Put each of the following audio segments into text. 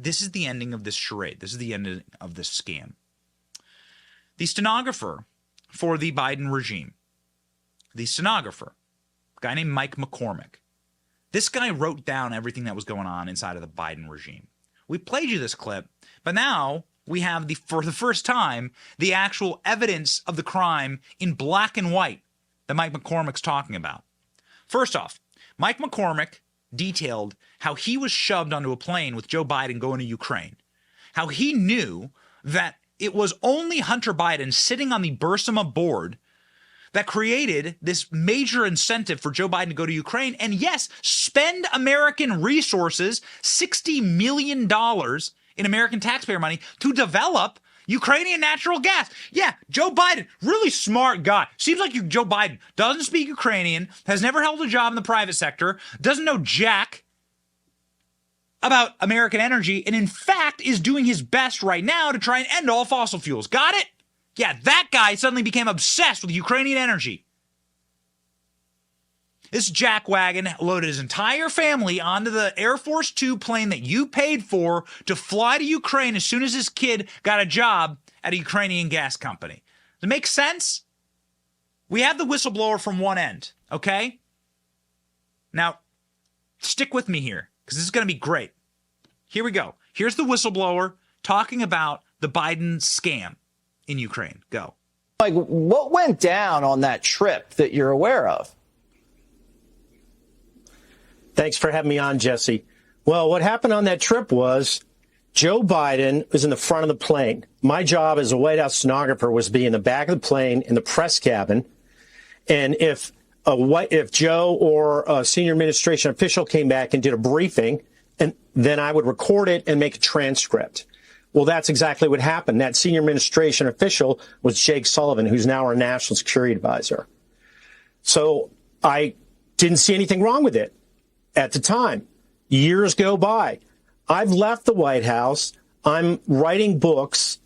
this is the ending of this charade. This is the ending of this scam. The stenographer for the Biden regime, a guy named Mike McCormick, this guy wrote down everything that was going on inside of the Biden regime. We played you this clip, but now we have, for the first time, the actual evidence of the crime in black and white that Mike McCormick's talking about. First off, Mike McCormick detailed how he was shoved onto a plane with Joe Biden going to Ukraine, how he knew that it was only Hunter Biden sitting on the Burisma board that created this major incentive for Joe Biden to go to Ukraine and, yes, spend American resources, $60 million in American taxpayer money, to develop Ukrainian natural gas. Yeah, Joe Biden, really smart guy. Seems like Joe Biden doesn't speak Ukrainian, has never held a job in the private sector, doesn't know jack about American energy, and in fact is doing his best right now to try and end all fossil fuels. Got it? Yeah, that guy suddenly became obsessed with Ukrainian energy. This jackwagon loaded his entire family onto the Air Force Two plane that you paid for to fly to Ukraine as soon as his kid got a job at a Ukrainian gas company. Does it make sense? We have the whistleblower from one end, okay? Now, stick with me here, because this is going to be great. Here we go. Here's the whistleblower talking about the Biden scam in Ukraine. Go. Like, what went down on that trip that you're aware of? Thanks for having me on, Jesse. Well, what happened on that trip was Joe Biden was in the front of the plane. My job as a White House stenographer was to be in the back of the plane in the press cabin. And if Joe or a senior administration official came back and did a briefing, and then I would record it and make a transcript. Well, that's exactly what happened. That senior administration official was Jake Sullivan, who's now our national security advisor. So I didn't see anything wrong with it at the time. Years go by. I've left the White House. I'm writing books,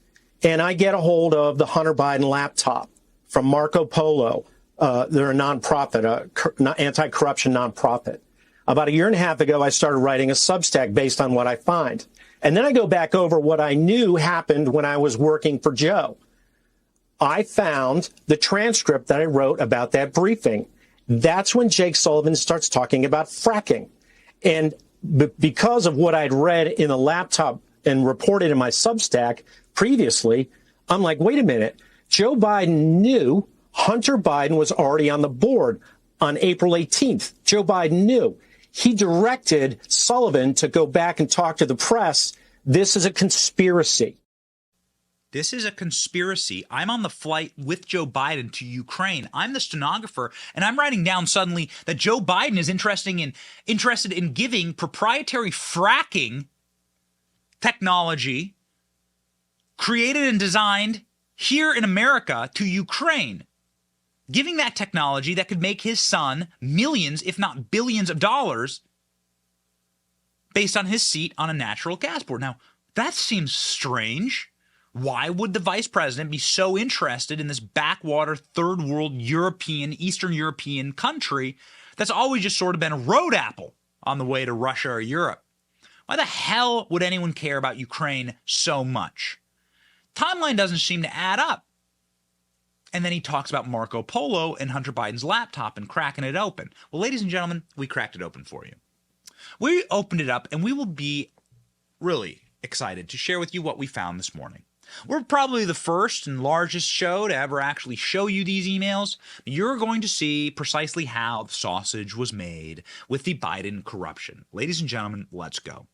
and I get a hold of the Hunter Biden laptop from Marco Polo. They're a nonprofit, anti-corruption nonprofit. About a year and a half ago, I started writing a Substack based on what I find. And then I go back over what I knew happened when I was working for Joe. I found the transcript that I wrote about that briefing. That's when Jake Sullivan starts talking about fracking. And because of what I'd read in the laptop and reported in my Substack previously, I'm like, wait a minute. Joe Biden knew Hunter Biden was already on the board on April 18th. Joe Biden knew. He directed Sullivan to go back and talk to the press. This is a conspiracy. This is a conspiracy. I'm on the flight with Joe Biden to Ukraine. I'm the stenographer, and I'm writing down suddenly that Joe Biden is interested in giving proprietary fracking technology created and designed here in America to Ukraine. Giving that technology that could make his son millions, if not billions of dollars based on his seat on a natural gas board. Now, that seems strange. Why would the vice president be so interested in this backwater third world European, Eastern European country that's always just sort of been a road apple on the way to Russia or Europe? Why the hell would anyone care about Ukraine so much? Timeline doesn't seem to add up. And then he talks about Marco Polo and Hunter Biden's laptop and cracking it open. Well, ladies and gentlemen, we cracked it open for you. We opened it up, and we will be really excited to share with you what we found this morning. We're probably the first and largest show to ever actually show you these emails. You're going to see precisely how the sausage was made with the Biden corruption. Ladies and gentlemen, let's go.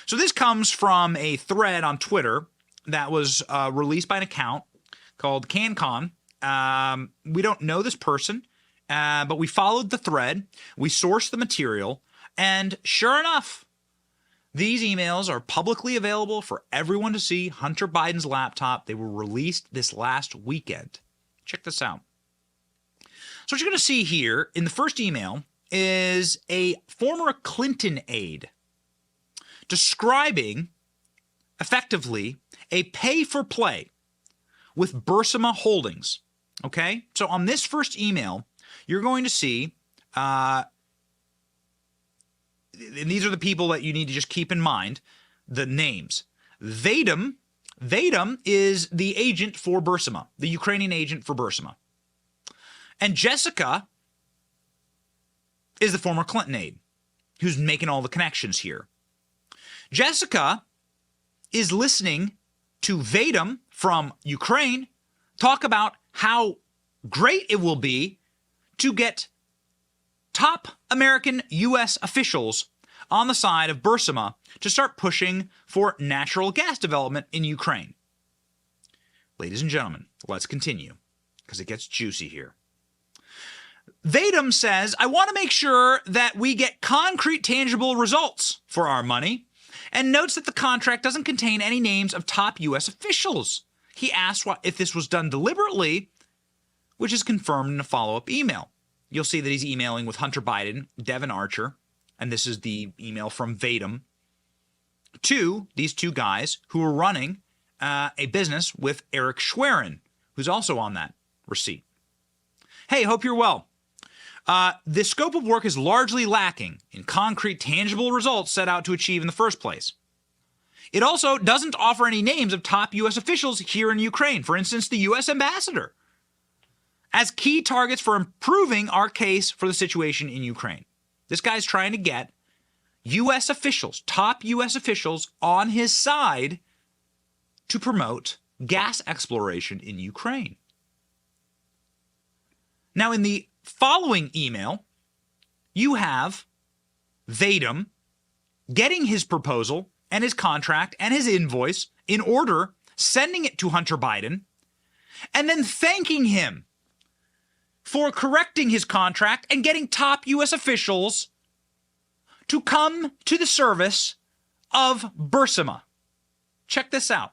So this comes from a thread on Twitter that was released by an account called CanCon. We don't know this person, but we followed the thread. We sourced the material, and sure enough, these emails are publicly available for everyone to see. Hunter Biden's laptop. They were released this last weekend. Check this out. So what you're going to see here in the first email is a former Clinton aide describing effectively a pay-for-play with Burisma Holdings. Okay? So on this first email, you're going to see and these are the people that you need to just keep in mind. the names. Vadim is the agent for Burisma, the Ukrainian agent for Burisma. And Jessica is the former Clinton aide who's making all the connections here. Jessica is listening to Vadim from Ukraine talk about how great it will be to get top American U.S. officials on the side of Burisma to start pushing for natural gas development in Ukraine. Ladies and gentlemen, let's continue because it gets juicy here. Vadim says, I want to make sure that we get concrete, tangible results for our money, and notes that the contract doesn't contain any names of top U.S. officials. He asked if this was done deliberately, which is confirmed in a follow-up email. You'll see that he's emailing with Hunter Biden, Devin Archer, and this is the email from Vadim to these two guys who are running a business with Eric Schwerin, who's also on that receipt. Hey, hope you're well. The scope of work is largely lacking in concrete, tangible results set out to achieve in the first place. It also doesn't offer any names of top U.S. officials here in Ukraine, for instance, the U.S. ambassador, as key targets for improving our case for the situation in Ukraine. This guy's trying to get U.S. officials, top U.S. officials, on his side to promote gas exploration in Ukraine. Now, in the following email, you have Vadim getting his proposal and his contract and his invoice in order, sending it to Hunter Biden, and then thanking him for correcting his contract and getting top U.S. officials to come to the service of Burisma. Check this out.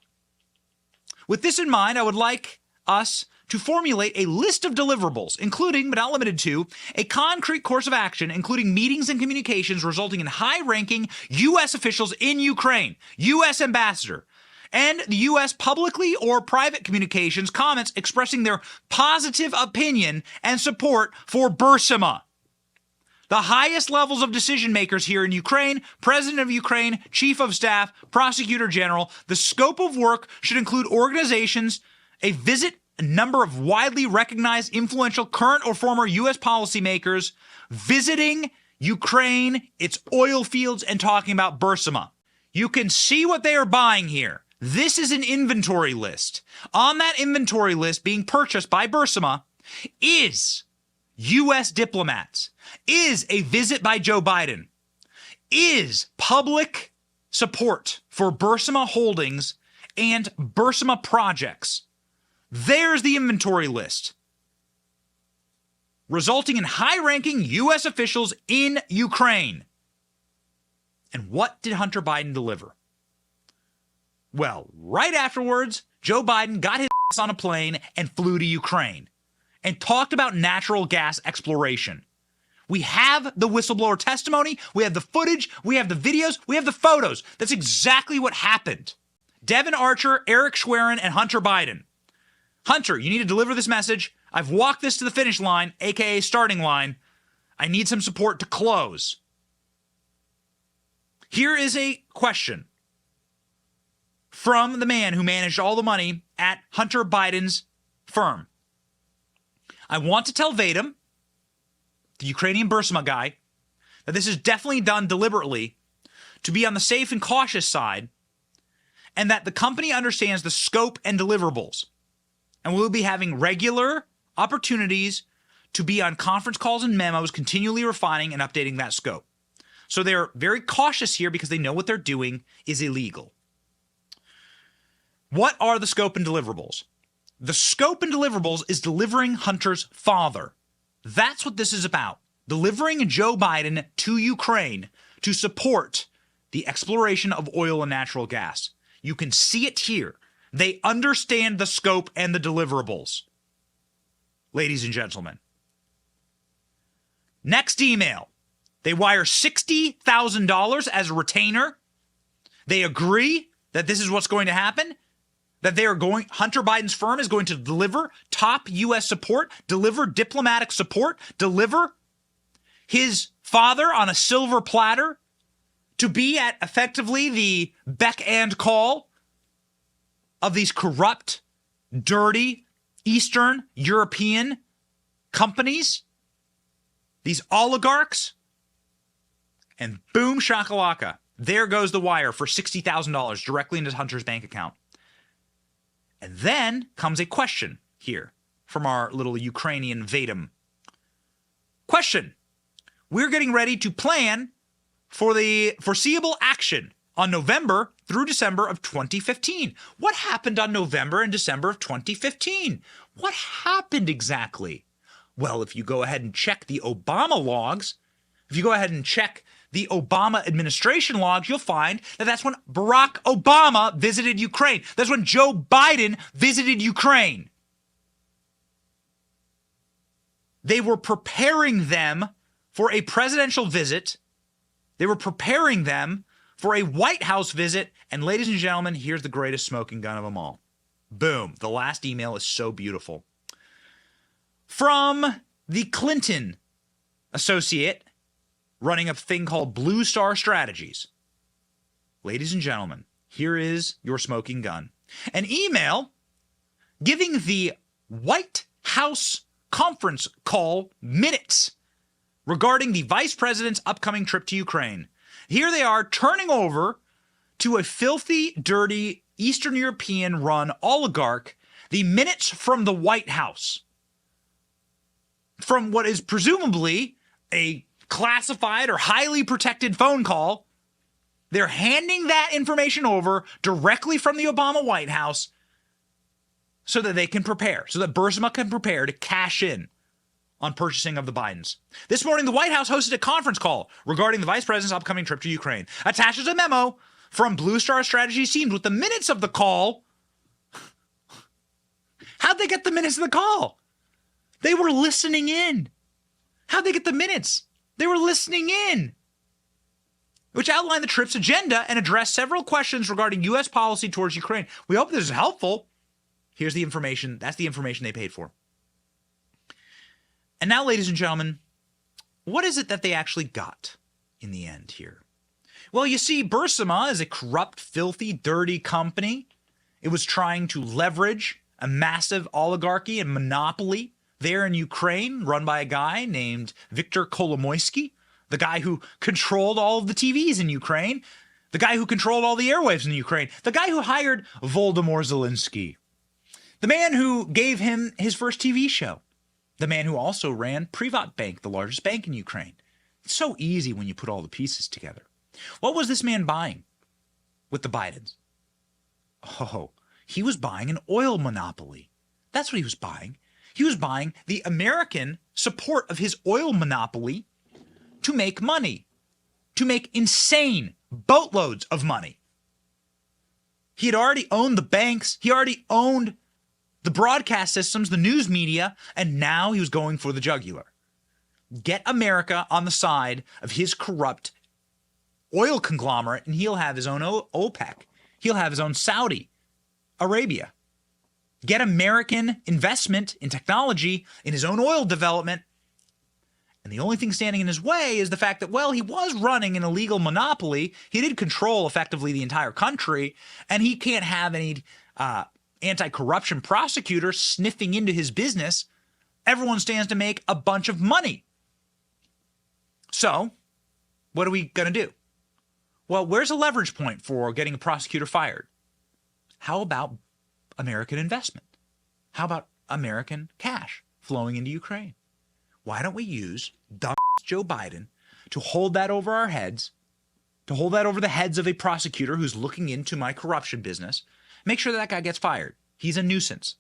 With this in mind, I would like us to formulate a list of deliverables, including, but not limited to, a concrete course of action, including meetings and communications resulting in high-ranking U.S. officials in Ukraine, U.S. ambassador, and the U.S. publicly or private communications comments expressing their positive opinion and support for Burisma. The highest levels of decision makers here in Ukraine, President of Ukraine, Chief of Staff, Prosecutor General. The scope of work should include organizations, a visit, a number of widely recognized, influential, current or former U.S. policymakers visiting Ukraine, its oil fields, and talking about Burisma. You can see what they are buying here. This is an inventory list. On that inventory list being purchased by Burisma is U.S. diplomats, is a visit by Joe Biden, is public support for Burisma Holdings and Burisma projects. There's the inventory list, resulting in high-ranking U.S. officials in Ukraine. And what did Hunter Biden deliver? Well, right afterwards, Joe Biden got his ass on a plane and flew to Ukraine and talked about natural gas exploration. We have the whistleblower testimony, we have the footage, we have the videos, we have the photos. That's exactly what happened. Devin Archer, Eric Schwerin, and Hunter Biden. Hunter, you need to deliver this message. I've walked this to the finish line, aka starting line. I need some support to close. Here is a question from the man who managed all the money at Hunter Biden's firm. I want to tell Vadim, the Ukrainian Burisma guy, that this is definitely done deliberately to be on the safe and cautious side, and that the company understands the scope and deliverables. And we'll be having regular opportunities to be on conference calls and memos, continually refining and updating that scope. So they're very cautious here because they know what they're doing is illegal. What are the scope and deliverables? The scope and deliverables is delivering Hunter's father. That's what this is about. Delivering Joe Biden to Ukraine to support the exploration of oil and natural gas. You can see it here. They understand the scope and the deliverables. Ladies and gentlemen. Next email. They wire $60,000 as a retainer. They agree that this is what's going to happen. That Hunter Biden's firm is going to deliver top U.S. support, deliver diplomatic support, deliver his father on a silver platter to be at effectively the beck and call of these corrupt, dirty, Eastern European companies, these oligarchs, and boom shakalaka, there goes the wire for $60,000 directly into Hunter's bank account. And then comes a question here from our little Ukrainian Vadim. Question. We're getting ready to plan for the foreseeable action on November through December of 2015. What happened on November and December of 2015? What happened exactly? Well, if you go ahead and check the Obama logs, if you go ahead and check the Obama administration logs, you'll find that that's when Barack Obama visited Ukraine. That's when Joe Biden visited Ukraine. They were preparing them for a presidential visit. They were preparing them for a White House visit. And ladies and gentlemen, here's the greatest smoking gun of them all. Boom. The last email is so beautiful. From the Clinton associate running a thing called Blue Star Strategies. Ladies and gentlemen, here is your smoking gun. An email giving the White House conference call minutes regarding the vice president's upcoming trip to Ukraine. Here they are turning over to a filthy, dirty, Eastern European-run oligarch the minutes from the White House, from what is presumably a classified or highly protected phone call. They're handing that information over directly from the Obama White House so that they can prepare, so that Burisma can prepare to cash in on purchasing of the Bidens. This morning, the White House hosted a conference call regarding the vice president's upcoming trip to Ukraine. Attaches a memo from Blue Star Strategies team with the minutes of the call. How'd they get the minutes of the call? They were listening in. How'd they get the minutes? They were listening in, which outlined the trip's agenda and addressed several questions regarding U.S. policy towards Ukraine. We hope this is helpful. Here's the information. That's the information they paid for. And now, ladies and gentlemen, what is it that they actually got in the end here? Well, you see, Burisma is a corrupt, filthy, dirty company. It was trying to leverage a massive oligarchy and monopoly there in Ukraine, run by a guy named Viktor Kolomoisky, the guy who controlled all of the TVs in Ukraine, the guy who controlled all the airwaves in Ukraine, the guy who hired Volodymyr Zelensky, the man who gave him his first TV show, the man who also ran Privatbank, the largest bank in Ukraine. It's so easy when you put all the pieces together. What was this man buying with the Bidens? Oh, he was buying an oil monopoly. That's what he was buying. He was buying the American support of his oil monopoly to make money, to make insane boatloads of money. He had already owned the banks. He already owned the broadcast systems, the news media, and now he was going for the jugular. Get America on the side of his corrupt oil conglomerate, and he'll have his own OPEC. He'll have his own Saudi Arabia. Get American investment in technology, in his own oil development. And the only thing standing in his way is the fact that, well, he was running an illegal monopoly. He did control effectively the entire country, and he can't have any anti-corruption prosecutor sniffing into his business. Everyone stands to make a bunch of money. So, what are we going to do? Well, where's a leverage point for getting a prosecutor fired? How about American investment? How about American cash flowing into Ukraine? Why don't we use dumb Joe Biden to hold that over our heads, to hold that over the heads of a prosecutor who's looking into my corruption business? Make sure that guy gets fired. He's a nuisance.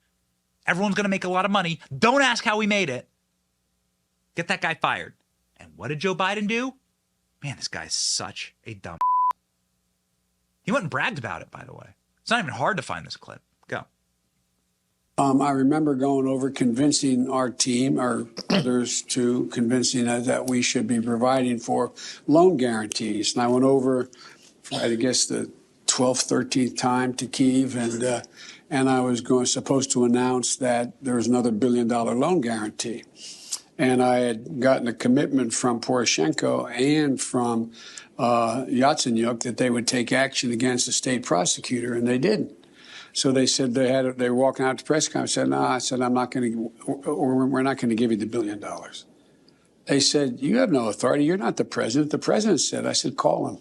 Everyone's going to make a lot of money. Don't ask how we made it. Get that guy fired. And what did Joe Biden do? Man, this guy's such a dumb. He went and bragged about it, by the way. It's not even hard to find this clip. Go. I remember going over convincing our team, or others, to convincing us that we should be providing for loan guarantees. And I went over, I guess, the 12th, 13th time to Kyiv, and I was supposed to announce that there was another $1 billion loan guarantee. And I had gotten a commitment from Poroshenko and from Yatsenyuk that they would take action against the state prosecutor, and they didn't. So they said they were walking out to press conference. I said, no, I said, I'm not going to, or we're not going to give you the $1 billion. They said, you have no authority. You're not the president. The president said. I said, call him.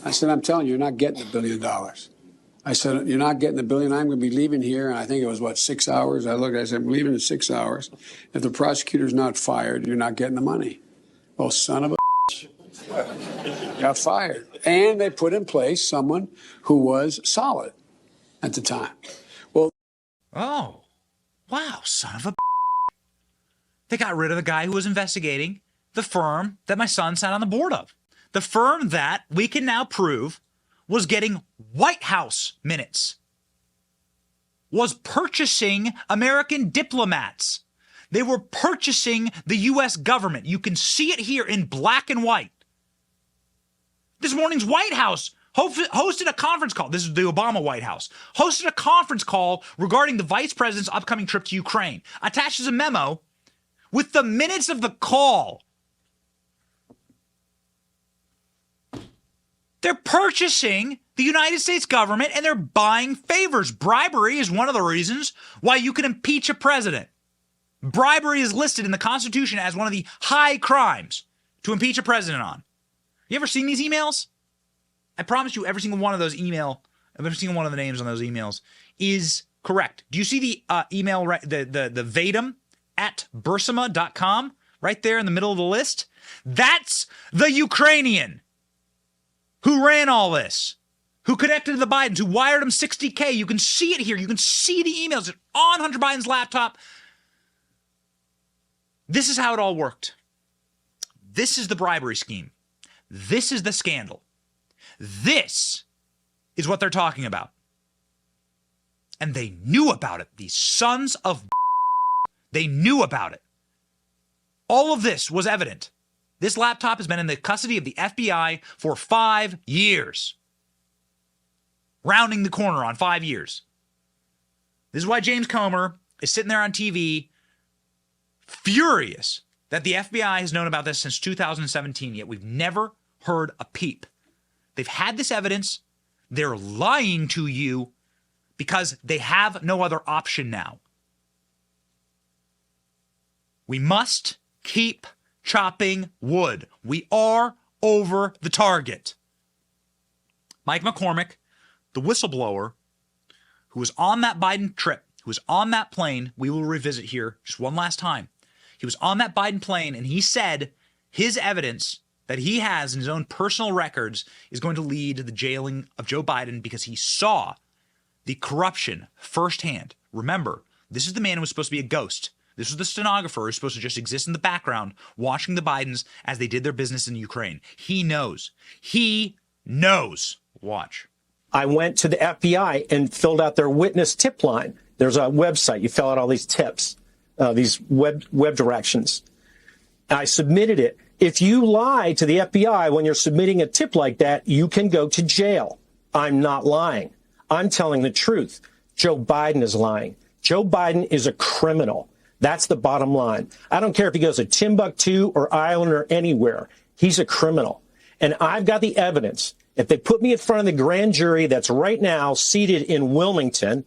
I said, I'm telling you, you're not getting the $1 billion. I said, you're not getting the $1 billion. I'm going to be leaving here. And I think it was, 6 hours? I looked, I said, I'm leaving in 6 hours. If the prosecutor's not fired, you're not getting the money. Well, son of a bitch. Got fired. And they put in place someone who was solid at the time. Well, Oh, wow, son of a. They got rid of the guy who was investigating the firm that my son sat on the board of. The firm that we can now prove was getting White House minutes, was purchasing American diplomats. They were purchasing the U.S. government. You can see it here in black and white. This morning's White House hosted a conference call. This is the Obama White House. Hosted a conference call regarding the vice president's upcoming trip to Ukraine. Attaches a memo with the minutes of the call. They're purchasing the United States government and they're buying favors. Bribery is one of the reasons why you can impeach a president. Bribery is listed in the Constitution as one of the high crimes to impeach a president on. You ever seen these emails? I promise you every single one of those every single one of the names on those emails is correct. Do you see the email, the Vadim at Burisma.com right there in the middle of the list? That's the Ukrainian who ran all this, who connected to the Bidens, who wired him $60K. You can see it here. You can see the emails on Hunter Biden's laptop. This is how it all worked. This is the bribery scheme. This is the scandal. This is what they're talking about. And they knew about it. These sons of they knew about it. All of this was evident. This laptop has been in the custody of the FBI for 5 years. Rounding the corner on 5 years. This is why James Comer is sitting there on TV furious that the FBI has known about this since 2017, yet we've never heard a peep. They've had this evidence. They're lying to you because they have no other option now. We must keep chopping wood. We are over the target. Mike McCormick, the whistleblower, who was on that Biden trip, who was on that plane, we will revisit here just one last time. He was on that Biden plane and he said his evidence that he has in his own personal records is going to lead to the jailing of Joe Biden because he saw the corruption firsthand. Remember, this is the man who was supposed to be a ghost. This was the stenographer who was supposed to just exist in the background, watching the Bidens as they did their business in Ukraine. He knows. He knows. Watch. I went to the FBI and filled out their witness tip line. There's a website. You fill out all these tips, these web directions. I submitted it. If you lie to the FBI when you're submitting a tip like that, you can go to jail. I'm not lying. I'm telling the truth. Joe Biden is lying. Joe Biden is a criminal. That's the bottom line. I don't care if he goes to Timbuktu or Ireland or anywhere. He's a criminal. And I've got the evidence. If they put me in front of the grand jury that's right now seated in Wilmington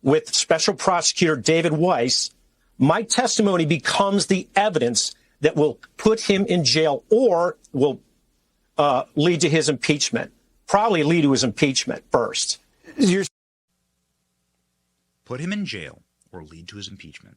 with Special Prosecutor David Weiss, my testimony becomes the evidence that will put him in jail or will lead to his impeachment. Probably lead to his impeachment first. Put him in jail or lead to his impeachment.